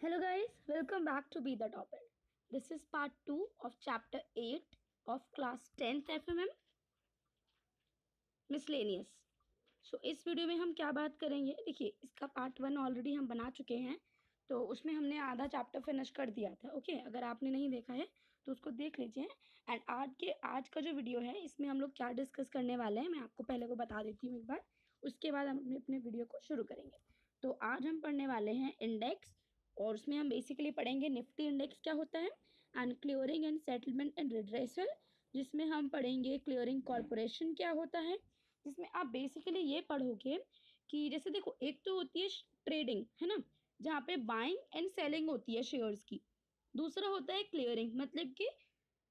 Hello guys, welcome back to Be the Topper. This is part 2 of chapter 8 of class 10th FMM Miscellaneous. सो इस video में हम क्या बात करेंगे, देखिए इसका पार्ट 1 ऑलरेडी हम बना चुके हैं, तो उसमें हमने आधा चैप्टर फिनिश कर दिया था. ओके, अगर आपने नहीं देखा है तो उसको देख लीजिए. एंड आज का जो वीडियो है इसमें हम लोग क्या डिस्कस करने वाले हैं मैं आपको पहले को बता देती हूँ एक बार, उसके बाद हम अपने वीडियो को शुरू करेंगे. तो आज हम पढ़ने वाले हैं इंडेक्स, और उसमें हम बेसिकली पढ़ेंगे निफ्टी इंडेक्स क्या होता है, and clearing and settlement and redressal, जिसमें हम पढ़ेंगे क्लियरिंग कॉरपोरेशन क्या होता है, जिसमें आप बेसिकली ये पढ़ोगे कि जैसे देखो एक तो होती है ट्रेडिंग, है ना, जहाँ पे बाइंग एंड सेलिंग होती है शेयर्स की. दूसरा होता है क्लियरिंग, मतलब कि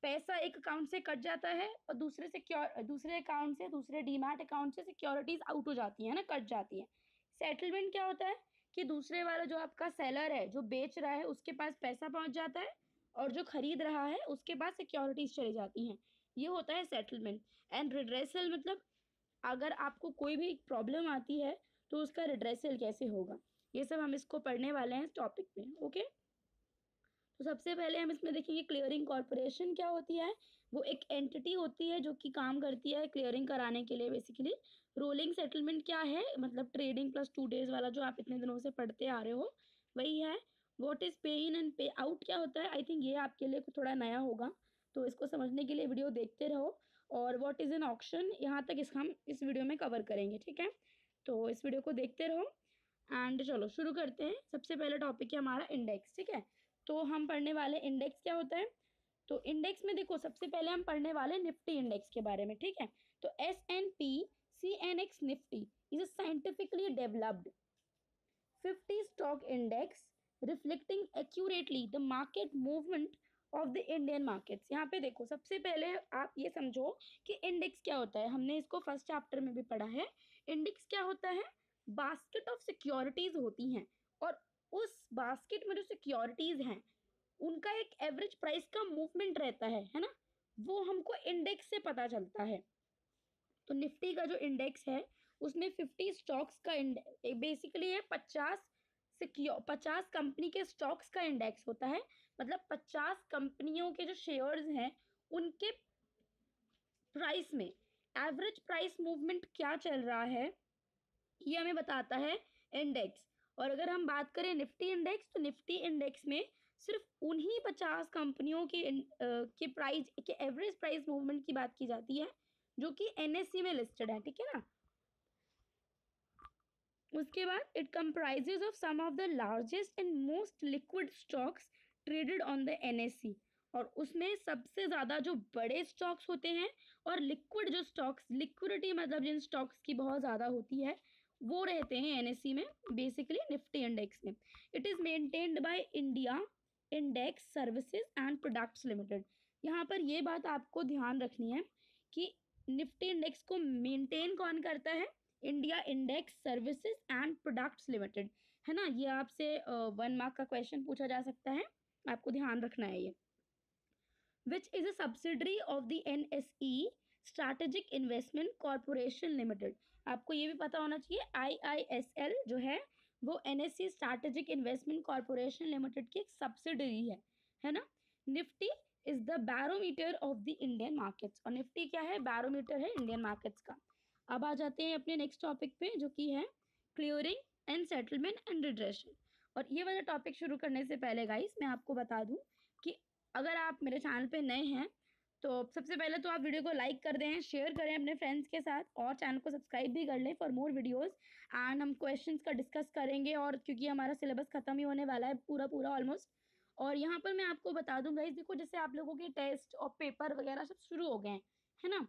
पैसा एक अकाउंट से कट जाता है और दूसरे अकाउंट से, दूसरे डीमैट अकाउंट से सिक्योरिटीज आउट हो जाती है ना, कट जाती है. सेटलमेंट क्या होता है कि दूसरे वाला जो आपका सेलर है, जो बेच रहा है, उसके पास पैसा पहुंच जाता है और जो खरीद रहा है उसके पास सिक्योरिटीज चली जाती हैं. ये होता है सेटलमेंट. एंड रिड्रेसल मतलब अगर आपको कोई भी प्रॉब्लम आती है तो उसका रिड्रेसल कैसे होगा, ये सब हम इसको पढ़ने वाले हैं इस टॉपिक में. ओके, तो सबसे पहले हम इसमें देखेंगे क्लियरिंग कॉरपोरेशन क्या होती है. वो एक एंटिटी होती है जो कि काम करती है क्लियरिंग कराने के लिए बेसिकली. रोलिंग सेटलमेंट क्या है, मतलब ट्रेडिंग प्लस 2 डेज वाला जो आप इतने दिनों से पढ़ते आ रहे हो वही है. व्हाट इज पे इन एंड पे आउट क्या होता है, आई थिंक ये आपके लिए थोड़ा नया होगा, तो इसको समझने के लिए वीडियो देखते रहो. और व्हाट इज एन ऑक्शन, यहाँ तक हम इस वीडियो में कवर करेंगे. ठीक है, तो इस वीडियो को देखते रहो. एंड चलो शुरू करते हैं. सबसे पहला टॉपिक है हमारा इंडेक्स. ठीक है, तो हम पढ़ने वाले इंडेक्स क्या होता है. तो इंडेक्स में देखो सबसे पहले हम पढ़ने वाले निफ्टी इंडेक्स के बारे में. ठीक है, तो S&P/CNX Nifty is a scientifically developed 50 stock index reflecting accurately the market movement of the Indian markets. यहाँ पे देखो सबसे पहले आप ये समझो कि इंडेक्स क्या होता है. हमने इसको फर्स्ट चैप्टर में भी पढ़ा है. इंडेक्स क्या होता है, बास्केट ऑफ सिक्योरिटीज होती हैं, और उस बास्केट में जो सिक्योरिटीज हैं उनका एक एवरेज प्राइस का मूवमेंट रहता है ना, वो हमको इंडेक्स से पता चलता है. तो निफ्टी का जो इंडेक्स है उसमें 50 स्टॉक्स का बेसिकली ये 50 कंपनी के स्टॉक्स का इंडेक्स होता है. मतलब 50 कंपनियों के जो शेयर्स हैं उनके प्राइस में एवरेज प्राइस मूवमेंट क्या चल रहा है ये हमें बताता है इंडेक्स. और अगर हम बात करें निफ्टी इंडेक्स, तो निफ्टी इंडेक्स में सिर्फ उन्हीं 50 कंपनियों के प्राइस के एवरेज प्राइस मूवमेंट की बात की जाती है जो कि एनएससी में लिस्टेड है. ठीक है ना. उसके बाद it comprises of some of the largest and most liquid stocks traded on the NSC. और उसमें सबसे ज़्यादा जो बड़े स्टॉक्स होते हैं और लिक्विड जो स्टॉक्स, लिक्विडिटी मतलब जिन स्टॉक्स की बहुत ज़्यादा होती है वो रहते हैं एनएससी में, बेसिकली निफ्टी इंडेक्स में. It is maintained by India index services and products limited. यहाँ पर ये बात आपको ध्यान रखनी है कि निफ्टी इंडेक्स को मेंटेन कौन करता है, India index services and products limited, है ना. ये आपसे 1 मार्क का क्वेश्चन पूछा जा सकता है, आपको ध्यान रखना है ये. Which is a subsidiary of the NSE strategic investment corporation limited. आपको ये भी पता होना चाहिए IISL जो है वो NSE strategic investment corporation limited की एक सब्सिडरी है ना. Nifty is the barometer of the Indian markets, और निफ्टी क्या है, बैरोमीटर है इंडियन मार्केट्स का. अब आ जाते हैं अपने नेक्स्ट टॉपिक पे जो कि है clearing and settlement and redressal. और ये वाला टॉपिक शुरू करने से पहले गाइस मैं आपको बता दूं कि अगर आप मेरे चैनल पे नए हैं तो सबसे पहले तो आप वीडियो को लाइक कर दें, शेयर करें अपने फ्रेंड्स के साथ, और चैनल को सब्सक्राइब भी कर लें फॉर मोर वीडियोस. एंड हम क्वेश्चंस का डिस्कस करेंगे, और क्योंकि हमारा सिलेबस खत्म ही होने वाला है पूरा ऑलमोस्ट. और यहाँ पर मैं आपको बता दूँ गाइस, देखो जैसे आप लोगों के टेस्ट और पेपर वगैरह सब शुरू हो गए हैं, है ना,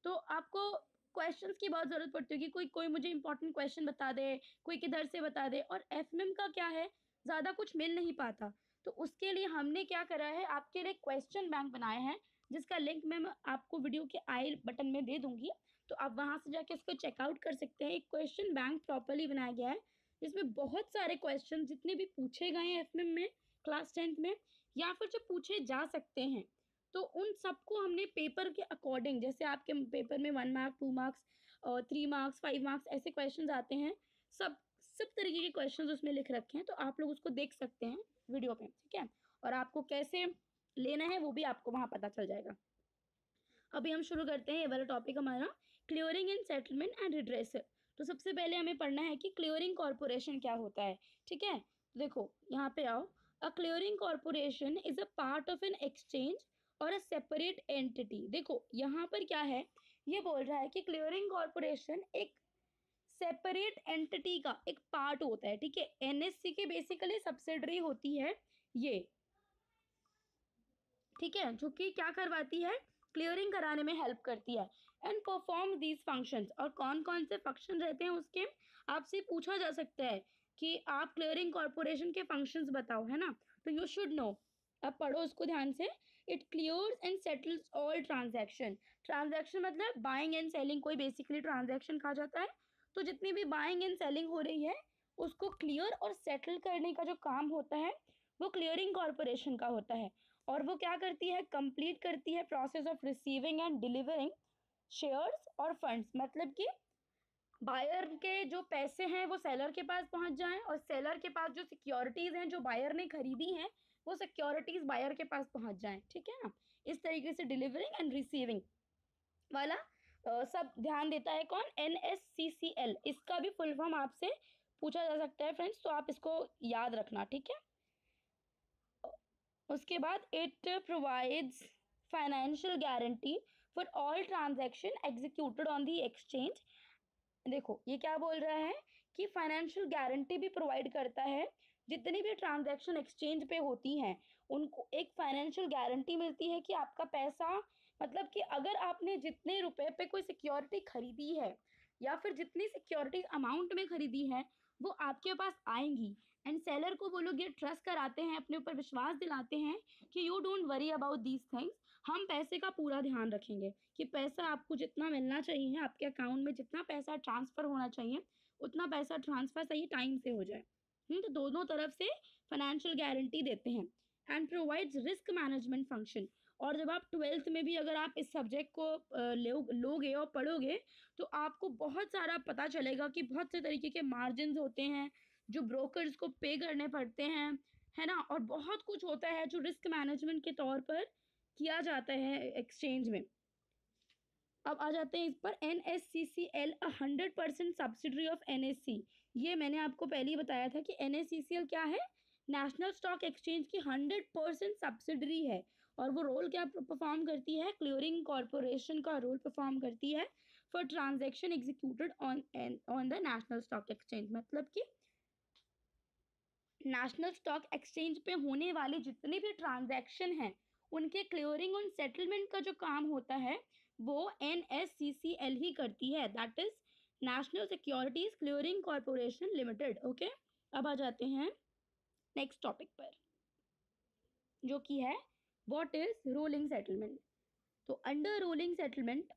तो आपको क्वेश्चंस की बहुत ज़रूरत पड़ती है कि कोई मुझे इंपॉर्टेंट क्वेश्चन बता दे, कोई किधर से बता दे. और एफएमएम का क्या है, ज़्यादा कुछ मिल नहीं पाता, तो उसके लिए हमने क्या करा है, आपके लिए क्वेश्चन बैंक बनाए हैं जिसका लिंक मैं आपको वीडियो के आई बटन में दे दूंगी, तो आप वहाँ से जाके इसको चेकआउट कर सकते हैं. एक क्वेश्चन बैंक प्रॉपरली बनाया गया है जिसमें बहुत सारे क्वेश्चन जितने भी पूछे गए हैं एफएमएम में क्लास 10th में, या फिर जो पूछे जा सकते हैं, तो उन सबको हमने पेपर के अकॉर्डिंग, जैसे आपके पेपर में 1 मार्क 2 मार्क्स और 3 मार्क्स 5 मार्क्स ऐसे क्वेश्चन आते हैं, सब सब तरीके के क्वेश्चंस उसमें लिख रखे हैं, तो आप लोग उसको देख सकते हैं वीडियो पे, ठीक है। और आपको कैसे लेना है वो भी आपको वहाँ पता चल जाएगा। अभी हम शुरू करते हैं ये वाला टॉपिक हमारा, clearing and settlement and redressal. तो सबसे पहले हमें पढ़ना है कि क्लियरिंग कॉर्पोरेशन क्या होता है, ठीक है। तो देखो यहाँ पे आओ, अ clearing corporation is a part of an exchange और अ सेपरेट एंटिटी। देखो यहाँ पर क्या है, ये बोल रहा है कि क्लियरिंग कॉर्पोरेशन एक सेपरेट एंटिटी का एक पार्ट होता है, ठीक है। एनएससी की बेसिकली सब्सिडरी होती है ये, ठीक है, जो कि क्या करवाती है, क्लियरिंग कराने में हेल्प करती है। एंड परफॉर्म दीज फंक्शंस, और कौन कौन से फंक्शन रहते हैं उसके, आपसे पूछा जा सकता है कि आप क्लियरिंग कॉर्पोरेशन के फंक्शंस बताओ, है ना। तो यू शुड नो, अब पढ़ो उसको ध्यान से। It clears and settles all transaction. Transaction मतलब बाइंग एंड सेलिंग, कोई बेसिकली ट्रांजैक्शन कहा जाता है। तो जितनी भी बाइंग एंड सेलिंग हो रही है उसको क्लियर और सेटल करने का जो काम होता है वो क्लियरिंग कॉर्पोरेशन का होता है। और वो क्या करती है, कंप्लीट करती है process of receiving end delivering shares और फंड्स, मतलब कि बायर के जो पैसे हैं वो सेलर के पास पहुंच जाएं, और सेलर के पास जो सिक्योरिटीज हैं जो बायर ने खरीदी हैं वो सिक्योरिटीज बायर के पास पहुंच जाएं, ठीक है ना। इस तरीके से डिलीवरिंग एंड रिसीविंग वाला सब ध्यान देता है कौन, NSCCL। इसका भी फुल फॉर्म आपसे पूछा जा सकता है फ्रेंड्स, तो आप इसको याद रखना, ठीक है। उसके बाद it provides financial guarantee for all transaction executed on the exchange. देखो ये क्या बोल रहा है कि फाइनेंशियल गारंटी भी प्रोवाइड करता है, जितनी भी ट्रांजैक्शन एक्सचेंज पे होती हैं उनको एक फाइनेंशियल गारंटी मिलती है कि आपका पैसा, मतलब कि अगर आपने जितने रुपए पे कोई सिक्योरिटी खरीदी है या फिर जितनी सिक्योरिटी अमाउंट में खरीदी है वो आपके पास आएंगी। एंड सेलर को वो लोग ये ट्रस्ट कराते हैं, अपने ऊपर विश्वास दिलाते हैं कि you don't worry about these things, हम पैसे का पूरा ध्यान रखेंगे कि पैसा आपको जितना मिलना चाहिए, आपके अकाउंट में जितना पैसा ट्रांसफर होना चाहिए उतना पैसा ट्रांसफर सही टाइम से हो जाए। तो दोनों तरफ से फाइनेंशियल गारंटी देते हैं। And provides risk management function. और जब आप 12th में भी अगर आप इस सब्जेक्ट को लोगे और पढ़ोगे तो आपको बहुत सारा पता चलेगा कि बहुत से तरीके के मार्जिन होते हैं जो ब्रोकर्स को पे करने पड़ते हैं, है ना। और बहुत कुछ होता है जो रिस्क मैनेजमेंट के तौर पर किया जाता है एक्सचेंज में। अब आ जाते हैं इस पर, NSCCL 100% सब्सिडरी ऑफ NSC। ये मैंने आपको पहले ही बताया था कि NSCCL क्या है, नेशनल स्टॉक एक्सचेंज की 100% सब्सिडरी है। और वो रोल क्या परफॉर्म करती है, क्लियरिंग कॉर्पोरेशन का रोल परफॉर्म करती है for transaction executed on the national stock exchange. मतलब कि नेशनल स्टॉक एक्सचेंज पे होने वाले जितने भी ट्रांजैक्शन हैं उनके क्लियरिंग और सेटलमेंट का जो काम होता है वो NSCCL ही करती है, that is national securities clearing corporation limited. Okay, अब आ जाते हैं नेक्स्ट टॉपिक पर जो कि है व्हाट इज रोलिंग सेटलमेंट। तो under rolling settlement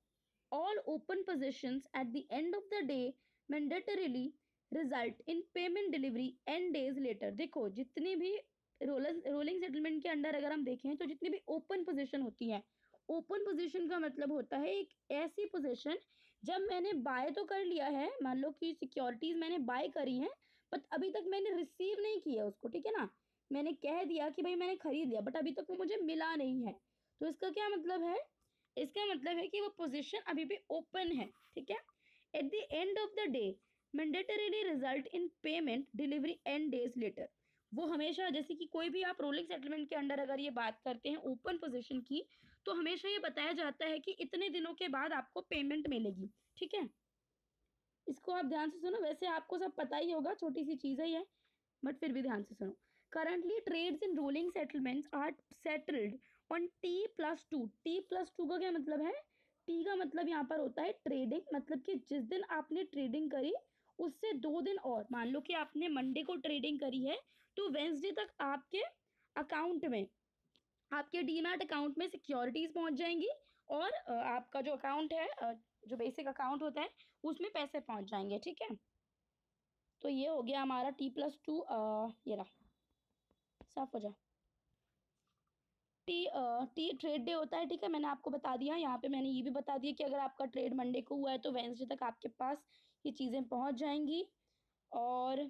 all open positions at the end of the day mandatorily result in payment delivery n days later। देखो जितनी भी रोलिंग सेटलमेंट के अंडर अगर हम देखें तो जितनी भी ओपन पोजीशन होती है, ओपन पोजीशन का मतलब होता है एक ऐसी पोजीशन जब मैंने बाय तो कर लिया है, मान लो कि सिक्योरिटीज मैंने बाय करी हैं बट अभी तक मैंने रिसीव नहीं किया उसको, ठीक है ना। मैंने कह दिया कि भाई मैंने खरीद लिया बट अभी तक वो मुझे मिला नहीं है, तो इसका क्या मतलब है, इसका मतलब है कि वो पोजीशन अभी भी ओपन है, ठीक है। At the end of the day mandatorily result in payment delivery and days later. वो हमेशा, जैसे कि कोई भी आप रोलिंग सेटलमेंट के अंडर अगर ये बात करते हैं ओपन पोजीशन की, तो हमेशा ये बताया जाता है कि इतने दिनों के बाद आपको पेमेंट मिलेगी, ठीक है। इसको आप ध्यान से सुनो, वैसे आपको सब पता ही होगा, छोटी सी चीज़ है ये, बट फिर भी ध्यान से सुनो। Currently trades in rolling settlements are settled on T+2। T+2 का क्या मतलब है, टी का मतलब यहाँ पर होता है ट्रेडिंग, मतलब कि जिस दिन आपने ट्रेडिंग करी उससे 2 दिन और, मान लो कि आपने मंडे को ट्रेडिंग करी है तो वेंसडे तक आपके अकाउंट में, आपके डीमैट अकाउंट में सिक्योरिटीज पहुंच जाएंगी और आपका जो अकाउंट है, जो बेसिक अकाउंट होता है उसमें पैसे पहुंच जाएंगे, ठीक है। तो ये हो गया हमारा T+2, ये रहा, साफ हो जा। टी ट्रेड डे होता है, ठीक है, मैंने आपको बता दिया। यहाँ पे मैंने ये भी बता दिया कि अगर आपका ट्रेड मंडे को हुआ है तो वेंसडे तक आपके पास ये चीज़ें पहुँच जाएंगी। और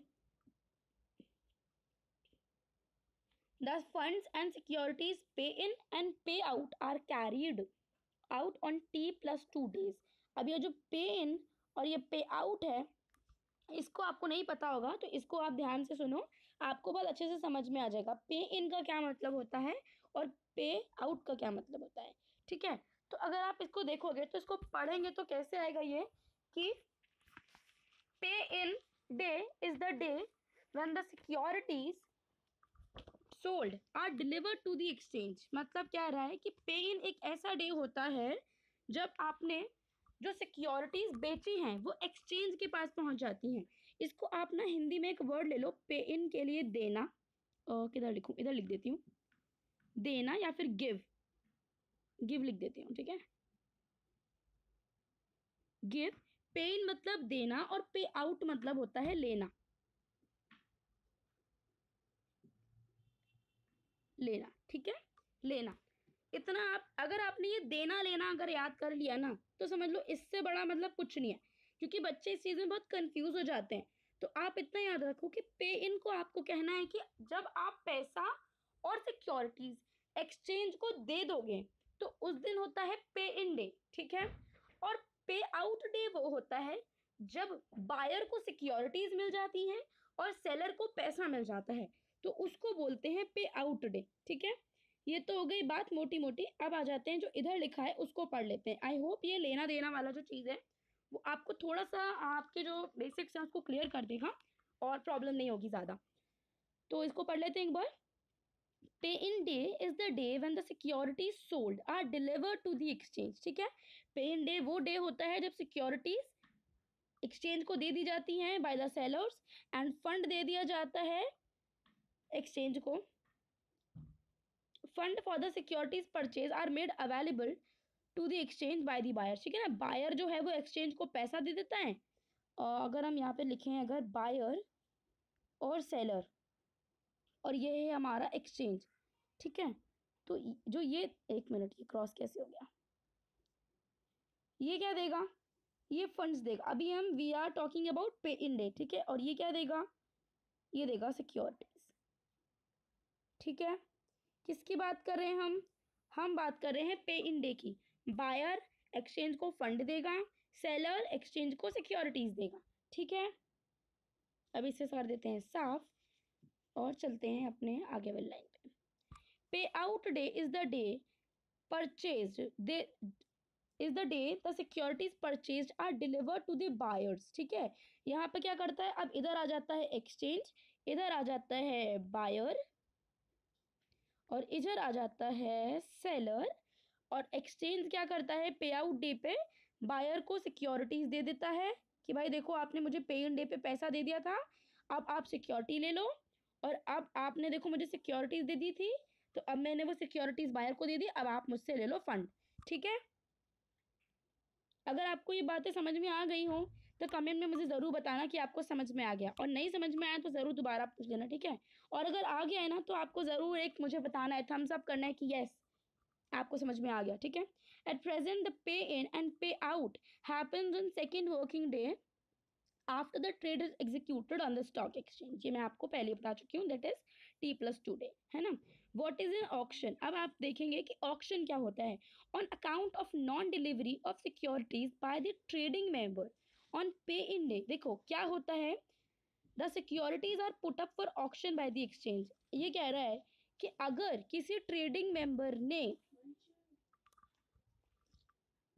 the funds and securities pay in and pay out are carried out on T+2 days. अब ये जो पे इन और ये पे आउट है, इसको आपको नहीं पता होगा तो इसको आप ध्यान से सुनो, आपको बहुत अच्छे से समझ में आ जाएगा पे इन का क्या मतलब होता है और पे आउट का क्या मतलब होता है। ठीक है, तो अगर आप इसको देखोगे तो इसको पढ़ेंगे तो कैसे आएगा ये कि pay in day is the day when the securities sold are delivered to the exchange. मतलब क्या रहा है कि पे इन एक ऐसा डे होता है जब आपने जो सिक्योरिटीज बेची हैं वो एक्सचेंज के पास पहुंच जाती हैं। इसको आप ना हिंदी में एक वर्ड ले लो पे इन के लिए, देना। किधर लिखूं, इधर लिख देती हूँ, देना या फिर गिव, गिव लिख देती हूँ। ठीक है, गिव, पे इन मतलब देना और पे आउट मतलब होता है लेना, लेना। ठीक है, लेना। इतना आप अगर आपने ये देना लेना अगर याद कर लिया ना तो समझ लो इससे बड़ा मतलब कुछ नहीं है, क्योंकि बच्चे इस चीज में बहुत कंफ्यूज हो जाते हैं। तो आप इतना याद रखो कि पे इन को आपको कहना है कि जब आप पैसा और सिक्योरिटीज एक्सचेंज को दे दोगे तो उस दिन होता है पे इन डे। ठीक है, और पे आउट डे वो होता है जब बायर को सिक्योरिटीज मिल जाती हैं और सेलर को पैसा मिल जाता है, तो उसको बोलते हैं पे आउट डे। ठीक है, ये तो हो गई बात मोटी मोटी। अब आ जाते हैं जो इधर लिखा है उसको पढ़ लेते हैं। आई होप ये लेना देना वाला जो चीज़ है वो आपको थोड़ा सा आपके जो बेसिक्स हैं उसको क्लियर कर देगा और प्रॉब्लम नहीं होगी ज़्यादा। तो इसको पढ़ लेते हैं एक बार। Pay in day is the day when the securities sold are delivered to the exchange. ठीक है, पे इन डे वो डे होता है जब सिक्योरिटीज एक्सचेंज को दे दी जाती हैं by the sellers and fund दे दिया जाता है एक्सचेंज को। Fund for the securities purchase are made available to the exchange by the buyer. ठीक है ना, बायर जो है वो एक्सचेंज को पैसा दे देता है। अगर हम यहाँ पे लिखें अगर बायर और सेलर और ये है हमारा एक्सचेंज। ठीक है, तो जो ये एक मिनट ये क्रॉस कैसे हो गया, ये क्या देगा, ये फंड्स देगा। अभी हम वी आर टॉकिंग अबाउट पे इन डे। ठीक है, और ये क्या देगा, ये देगा सिक्योरिटीज। ठीक है, किसकी बात कर रहे हैं हम बात कर रहे हैं पे इन डे की। बायर एक्सचेंज को फंड देगा, सेलर एक्सचेंज को सिक्योरिटीज देगा। ठीक है, अब इसे कर देते हैं साफ और चलते हैं अपने आगे वाली लाइन पे। Pay out day is the day purchase they is the day the securities purchase are delivered to the buyers. ठीक है, यहाँ पे क्या करता है, अब इधर आ जाता है एक्सचेंज, इधर आ जाता है बायर और इधर आ जाता है सेलर। और एक्सचेंज क्या करता है, पे आउट डे पे बायर को सिक्योरिटीज दे देता है कि भाई देखो आपने मुझे पे इन डे पे पैसा दे दिया था, अब आप सिक्योरिटी ले लो। और अब आपने देखो मुझे सिक्योरिटीज दे दी थी तो अब मैंने वो सिक्योरिटीज बायर को दे दी, अब आप मुझसे ले लो फंड। ठीक है, अगर आपको ये बातें समझ में आ गई हो तो कमेंट में मुझे ज़रूर बताना कि आपको समझ में आ गया, और नहीं समझ में आया तो ज़रूर दोबारा पूछ लेना। ठीक है, और अगर आ गया है ना तो आपको ज़रूर एक मुझे बताना है, थम्स अप करना है कि यस आपको समझ में आ गया। ठीक है, eight present the pay in and pay out happens on second working day after the trade is executed on the stock exchange. ये मैं आपको पहले बता चुकी हूँ, दैट इज T+2 डे, है ना। व्हाट इज एन ऑक्शन, अब आप देखेंगे कि ऑक्शन क्या होता है। On account of non delivery of securities by the trading member on pay in day. देखो क्या होता है, the securities are put up for auction by the exchange. ये कह रहा है कि अगर किसी ट्रेडिंग मेंबर ने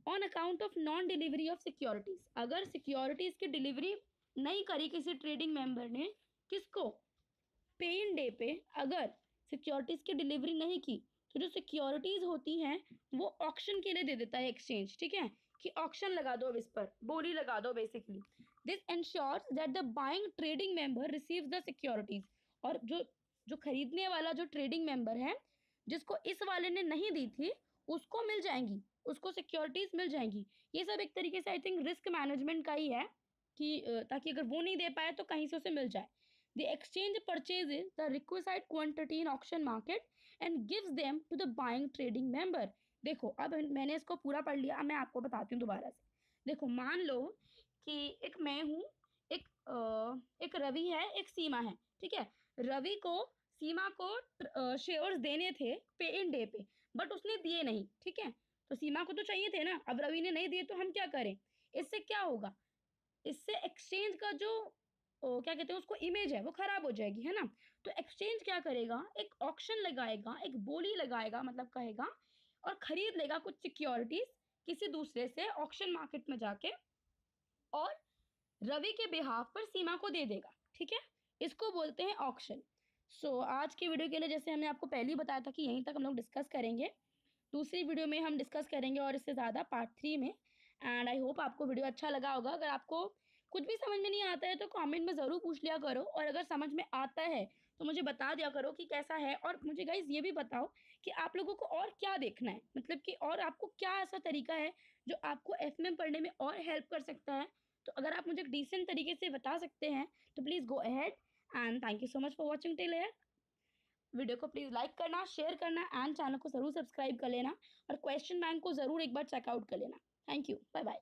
on account of non delivery of securities, अगर सिक्योरिटीज की डिलीवरी नहीं करी किसी ट्रेडिंग मेंबर ने, किसको, पे इन डे पे अगर सिक्योरिटीज की डिलीवरी नहीं की तो जो सिक्योरिटीज होती हैं वो ऑक्शन के लिए दे देता है एक्सचेंज। ठीक है, कि ऑक्शन लगा दो, इस पर बोली लगा दो basically. This ensures that the buying trading member receives the securities. और जो जो खरीदने वाला जो ट्रेडिंग मेंबर है जिसको इस वाले ने नहीं दी थी उसको मिल जाएंगी, उसको सिक्योरिटीज मिल जाएंगी। ये सब एक तरीके से आई थिंक रिस्क मैनेजमेंट का ही है कि ताकि अगर वो नहीं दे पाए तो कहीं से उसे मिल जाए। The exchange purchases the requisite quantity in auction market and gives them to the buying trading member। देखो अब मैंने इसको पूरा पढ़ लिया, अब मैं आपको बताती हूँ दोबारा से। देखो मान लो कि एक मैं हूँ, एक रवि है, एक सीमा है, ठीक है। रवि को सीमा को शेयर्स देने थे पे इन डे पे, बट उसने दिए नहीं, ठीक है। तो सीमा को तो चाहिए थे ना, अब रवि ने नहीं दिए तो हम क्या करें? इससे क्या होगा? इससे एक्सचेंज का जो क्या कहते हैं उसको इमेज है वो खराब हो जाएगी, है ना। तो एक्सचेंज क्या करेगा? एक ऑक्शन लगाएगा, एक बोली लगाएगा, मतलब कहेगा और खरीद लेगा कुछ सिक्योरिटीज किसी दूसरे से ऑक्शन मार्केट में जाके, और रवि के बिहाफ पर सीमा को दे देगा, ठीक है। इसको बोलते हैं ऑक्शन। सो आज की वीडियो के लिए जैसे हमने आपको पहले ही बताया था कि यहीं तक हम लोग डिस्कस करेंगे। दूसरी वीडियो में हम डिस्कस करेंगे और इससे ज़्यादा पार्ट 3 में। एंड आई होप आपको वीडियो अच्छा लगा होगा। अगर आपको कुछ भी समझ में नहीं आता है तो कमेंट में ज़रूर पूछ लिया करो, और अगर समझ में आता है तो मुझे बता दिया करो कि कैसा है। और मुझे गाइज ये भी बताओ कि आप लोगों को और क्या देखना है, मतलब कि और आपको क्या ऐसा तरीका है जो आपको एफएमएम पढ़ने में और हेल्प कर सकता है। तो अगर आप मुझे डिसेंट तरीके से बता सकते हैं तो please go ahead. And thank you so much for watching till here. Video को प्लीज़ लाइक करना, शेयर करना एंड चैनल को ज़रूर सब्सक्राइब कर लेना, और क्वेश्चन बैंक को ज़रूर एक बार चेकआउट कर लेना। Thank you, bye bye.